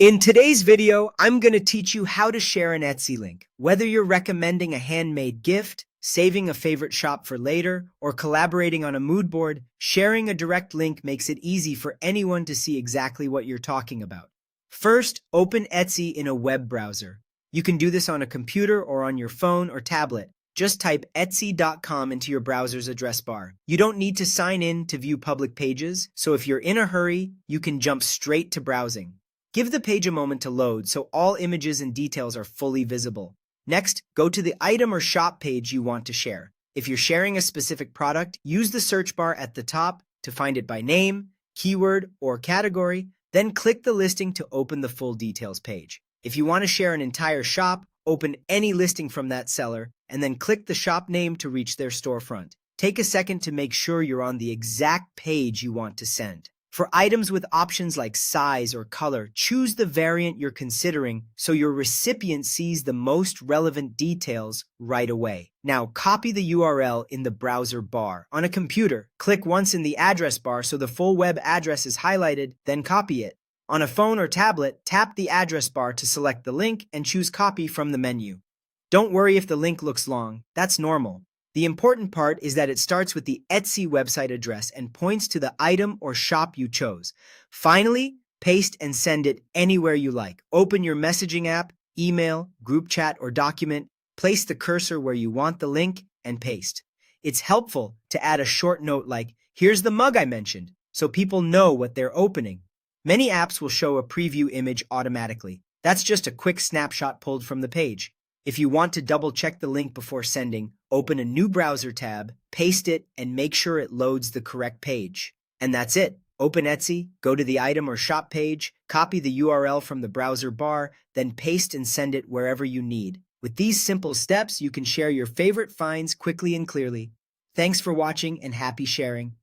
In today's video, I'm going to teach you how to share an Etsy link. Whether you're recommending a handmade gift, saving a favorite shop for later, or collaborating on a mood board, sharing a direct link makes it easy for anyone to see exactly what you're talking about. First, open Etsy in a web browser. You can do this on a computer or on your phone or tablet. Just type Etsy.com into your browser's address bar. You don't need to sign in to view public pages, so if you're in a hurry, you can jump straight to browsing. Give the page a moment to load so all images and details are fully visible. Next, go to the item or shop page you want to share. If you're sharing a specific product, use the search bar at the top to find it by name, keyword, or category, then click the listing to open the full details page. If you want to share an entire shop, open any listing from that seller, and then click the shop name to reach their storefront. Take a second to make sure you're on the exact page you want to send. For items with options like size or color, choose the variant you're considering so your recipient sees the most relevant details right away. Now, copy the URL in the browser bar. On a computer, click once in the address bar so the full web address is highlighted, then copy it. On a phone or tablet, tap the address bar to select the link and choose Copy from the menu. Don't worry if the link looks long. That's normal. The important part is that it starts with the Etsy website address and points to the item or shop you chose. Finally, paste and send it anywhere you like. Open your messaging app, email, group chat, or document, place the cursor where you want the link, and paste. It's helpful to add a short note like, "Here's the mug I mentioned," so people know what they're opening. Many apps will show a preview image automatically. That's just a quick snapshot pulled from the page. If you want to double-check the link before sending, open a new browser tab, paste it, and make sure it loads the correct page. And that's it. Open Etsy, go to the item or shop page, copy the URL from the browser bar, then paste and send it wherever you need. With these simple steps, you can share your favorite finds quickly and clearly. Thanks for watching and happy sharing.